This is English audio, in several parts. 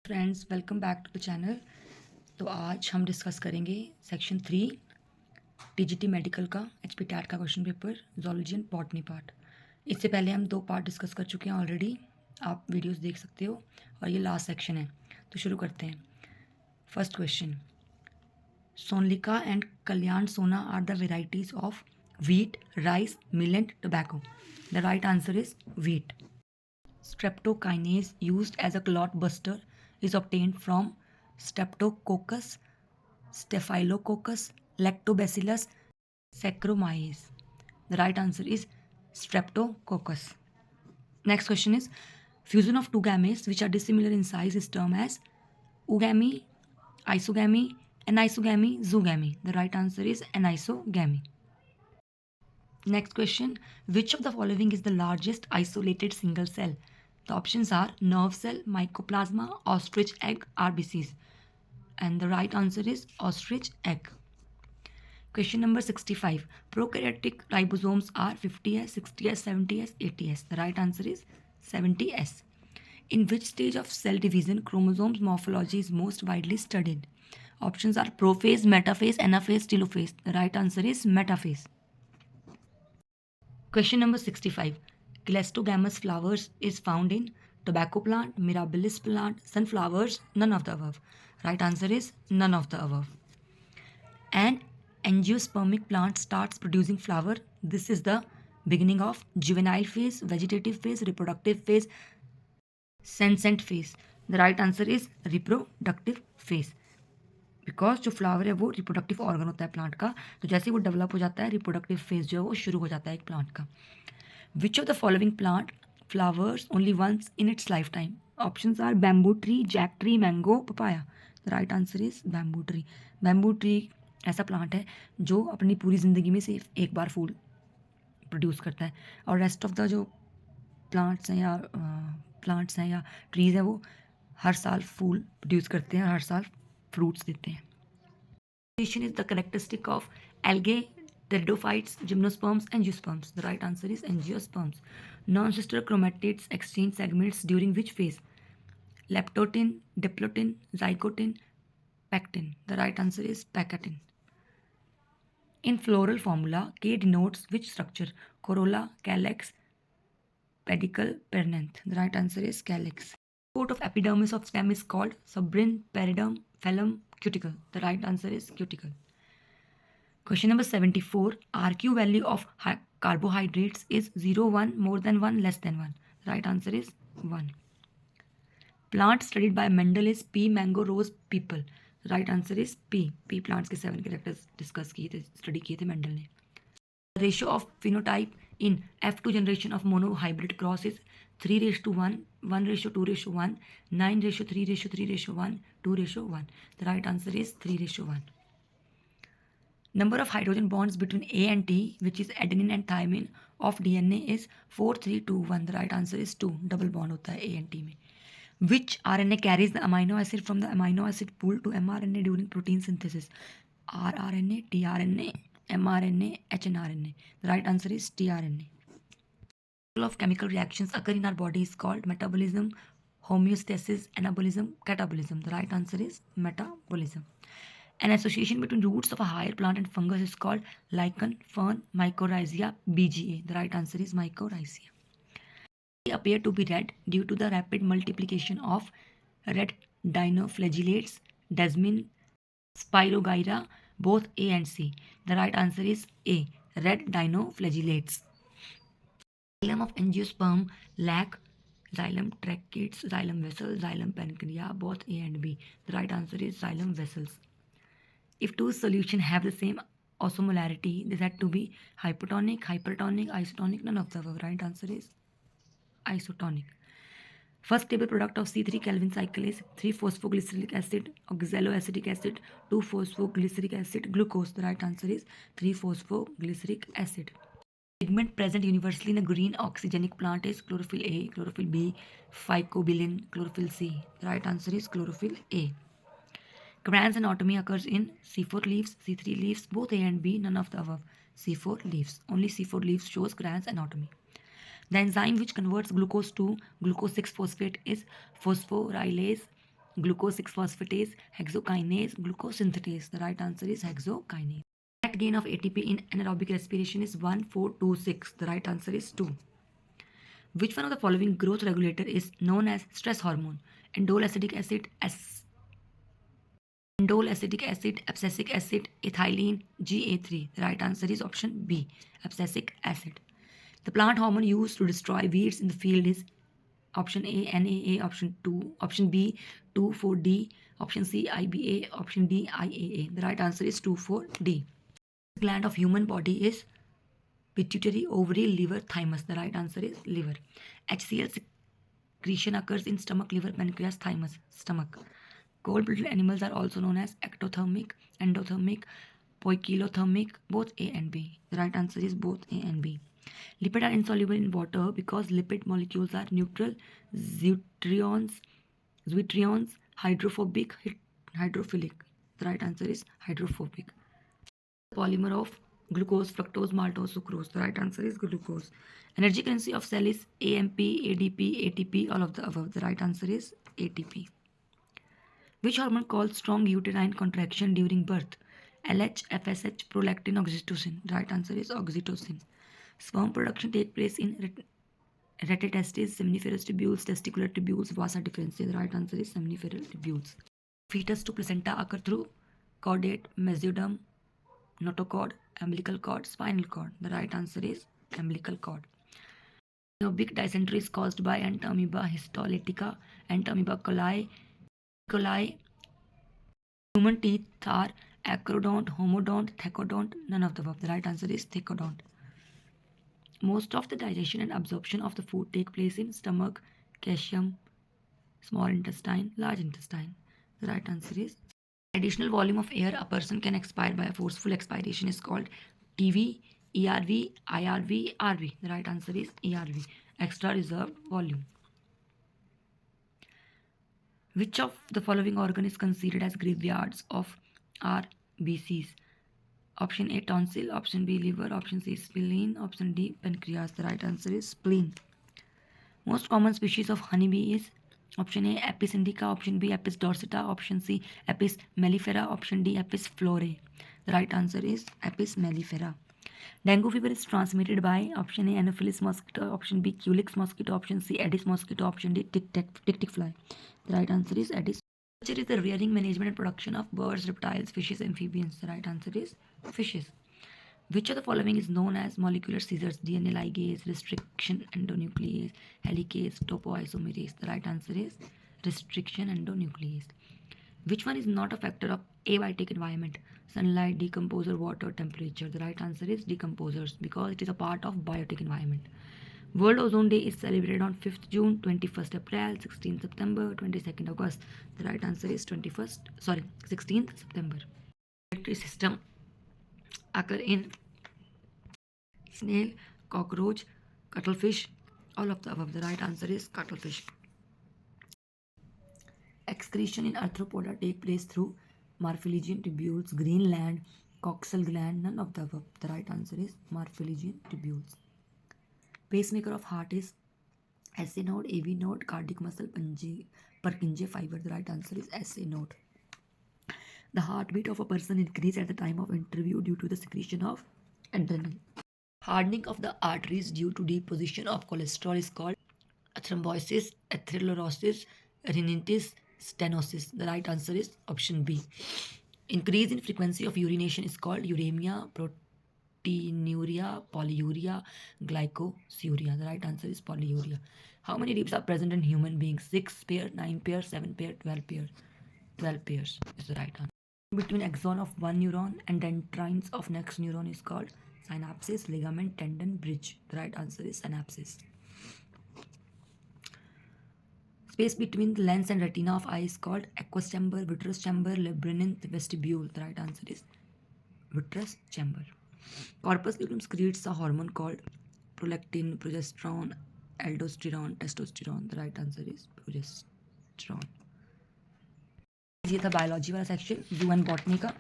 Friends, welcome back to the channel. तो आज हम डिस्कस करेंगे सेक्शन 3 टीजीटी मेडिकल का एचपी टैट का question paper zoology and botany part. इससे पहले हम 2 पार्ट डिस्कस कर चुके हैं ऑलरेडी, आप वीडियोस देख सकते हो और ये लास्ट सेक्शन है। तो शुरू करते हैं। First question, Sonalika and Kalyan Sona are the varieties of wheat, rice, millet, tobacco. The right answer is wheat. Streptokinase used as a clot buster is obtained from Streptococcus, Staphylococcus, Lactobacillus, Saccharomyces. The right answer is Streptococcus. Next question is, fusion of two gametes which are dissimilar in size is termed as oogamy, isogamy, anisogamy, zoogamy. The right answer is anisogamy. Next question, which of the following is the largest isolated single cell? The options are nerve cell, mycoplasma, ostrich egg, RBCs. And the right answer is ostrich egg. Question number 65. Prokaryotic ribosomes are 50S, 60S, 70S, 80S. The right answer is 70S. In which stage of cell division chromosomes morphology is most widely studied? Options are prophase, metaphase, anaphase, telophase. The right answer is metaphase. Question number 65. Cleistogamous flowers is found in tobacco plant, mirabilis plant, sunflowers, none of the above. Right answer is none of the above. An angiospermic plant starts producing flower. This is the beginning of juvenile phase, vegetative phase, reproductive phase, senescent phase. The right answer is reproductive phase. Because जो flower है वो reproductive organ होता है plant का, तो जैसे वो develop हो जाता है रिप्रोडक्टिव फेज जो है वो शुरू हो जाता है एक प्लांट का. Which of the following plant flowers only once in its lifetime? Options are bamboo tree, jack tree, mango, papaya. The right answer is bamboo tree. Bamboo tree ऐसा प्लांट है जो अपनी पूरी ज़िंदगी में सिर्फ एक बार फूल प्रोड्यूस करता है, और रेस्ट ऑफ द जो प्लांट्स हैं या ट्रीज़ हैं वो हर साल फूल प्रोड्यूस करते हैं, हर साल फ्रूट्स देते हैं. Is the characteristic of algae, pteridophytes, gymnosperms, and angiosperms. The right answer is angiosperms. Non-sister chromatids exchange segments during which phase? Leptotin, diplotin, zygotin, pectin. The right answer is pectin. In floral formula, K denotes which structure? Corolla, calyx, pedicle, perianth. The right answer is calyx. Coat of epidermis of stem is called suberin, periderm, phloem, cuticle. The right answer is cuticle. Question number 74. RQ value of carbohydrates is 0, 1, more than 1, less than 1. The right answer is 1. Plant studied by Mendel is pea, mango, rose, people. The right answer is pea. Pea plants के 7 characters discuss किए थे, study किए थे Mendel ने. The ratio of phenotype in F2 generation of monohybrid cross is 3:1, 1:2:1, 9:3:3:1, 2:1. The right answer is 3:1. Number of hydrogen bonds between A and T, which is adenine and thymine of DNA, is 4, 3, 2, 1. The right answer is 2. Double bond होता है A and T में. Which RNA carries the amino acid from the amino acid pool to mRNA during protein synthesis? rRNA, tRNA, mRNA, hnRNA. The right answer is tRNA. Of chemical reactions occur in our body is called metabolism, homeostasis, anabolism, catabolism. The right answer is metabolism. An association between roots of a higher plant and fungus is called lichen, fern, mycorrhiza, BGA. The right answer is mycorrhiza. They appear to be red due to the rapid multiplication of red dinoflagellates, desmin, spirogyra, both A and C. The right answer is A, red dinoflagellates. Xylem of angiosperm lack xylem tracheids, xylem vessels, xylem pancreas, both A and B. The right answer is xylem vessels. If two solutions have the same osmolarity, they said to be hypotonic, hypertonic, isotonic, none of the above. Right answer is isotonic. First stable product of C3 Calvin cycle is 3-phosphoglyceric acid, oxaloacetic acid, 2-phosphoglyceric acid, glucose. The right answer is 3-phosphoglyceric acid. Pigment present universally in a green oxygenic plant is chlorophyll A, chlorophyll B, phycobilin, chlorophyll C. The right answer is chlorophyll A. Cran's anatomy occurs in C4 leaves, C3 leaves, both A and B, none of the above. C4 leaves. Only C4 leaves shows Cran's anatomy. The enzyme which converts glucose to glucose 6-phosphate is phosphorylase. glucose 6-phosphatase, hexokinase, glucose synthetase. The right answer is hexokinase. Net gain of ATP in anaerobic respiration is 1, 4, 2, 6. The right answer is 2. Which one of the following growth regulator is known as stress hormone? Indole acetic acid, abscisic acid, ethylene, GA3. The right answer is option B, abscisic acid. The plant hormone used to destroy weeds in the field is option A, NAA, option B, 2,4-D, option C, IBA, option D, IAA. The right answer is 2,4-D. The gland of human body is pituitary, ovary, liver, thymus. The right answer is liver. HCl secretion occurs in stomach, liver, pancreas, thymus, stomach. Cold-blooded animals are also known as ectothermic, endothermic, poikilothermic, both A and B. The right answer is both A and B. Lipids are insoluble in water because lipid molecules are neutral, zwittrions, hydrophobic, hydrophilic. The right answer is hydrophobic. Polymer of glucose, fructose, maltose, sucrose. The right answer is glucose. Energy currency of cell is AMP, ADP, ATP, all of the above. The right answer is ATP. Which hormone causes strong uterine contraction during birth? LH, FSH, prolactin, oxytocin. The right answer is oxytocin. Sperm production takes place in retitestes, seminiferous tubules, testicular tubules, vasa differentia. The right answer is seminiferous tubules. Fetus to placenta occur through caudate, mesoderm, notochord, umbilical cord, spinal cord. The right answer is umbilical cord. Big dysentery is caused by Entamoeba histolytica, Entamoeba coli. Human teeth are acrodont, homodont, thecodont, none of the above. The right answer is thecodont. Most of the digestion and absorption of the food take place in stomach, caecum, small intestine, large intestine. The right answer is additional volume of air a person can expire by a forceful expiration is called TV, ERV, IRV, RV. The right answer is ERV, extra reserved volume. Which of the following organ is considered as graveyards of RBCs? Option A, tonsil, option B, liver, option C, spleen, option D, pancreas. The right answer is spleen. Most common species of honeybee is option A, Apis indica, option B, Apis dorsata, option C, Apis mellifera, option D, Apis florae. The right answer is Apis mellifera. Dengue fever is transmitted by option A, Anopheles mosquito, option B, Culex mosquito, option C, Aedes mosquito, option D, tick fly. The right answer is Aedes. Which is the rearing, management and production of birds, reptiles, fishes, amphibians. The right answer is fishes. Which of the following is known as molecular scissors? DNA ligase, restriction endonuclease, helicase, topoisomerase. The right answer is restriction endonuclease. Which one is not a factor of abiotic environment? Sunlight, decomposer, water, temperature. The right answer is decomposers because it is a part of biotic environment. World Ozone Day is celebrated on 5th June, 21st April, 16th September, 22nd August. The right answer is 16th September. Respiratory system occur in snail, cockroach, cuttlefish, all of the above. The right answer is cuttlefish. Excretion in arthropoda take place through Marfiligian tubules, Greenland, coxal gland, none of the above. The right answer is Marfiligian tubules. Pacemaker of heart is SA node, AV node, cardiac muscle, Purkinje fiber. The right answer is SA node. The heartbeat of a person increases at the time of interview due to the secretion of adrenaline. Hardening of the arteries due to deposition of cholesterol is called thrombosis, atherosclerosis, rhinitis, stenosis. The right answer is option B. Increase in frequency of urination is called uremia, proteinuria, polyuria, glycosuria. The right answer is polyuria. How many ribs are present in human beings? 6 pair, 9 pair, 7 pair, 12 pair. 12 pairs is the right answer. Between axon of one neuron and dendrites of next neuron is called synapses, ligament, tendon, bridge. The right answer is synapses. Space between the lens and retina of eye is called aqueous chamber, vitreous chamber, labyrinth, vestibule. The right answer is vitreous chamber. Corpus luteum secretes a hormone called prolactin, progesterone, aldosterone, testosterone. The right answer is progesterone. ये था biology वाला section, जू and botany का.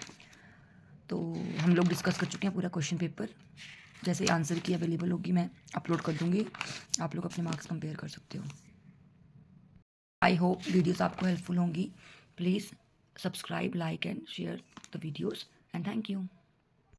तो हम लोग discuss कर चुके हैं पूरा क्वेश्चन पेपर. जैसे आंसर की अवेलेबल होगी मैं अपलोड कर दूंगी, आप लोग अपने मार्क्स कंपेयर कर सकते हो. आई होप वीडियोस आपको हेल्पफुल होंगी. Please subscribe, like and share the videos and thank you.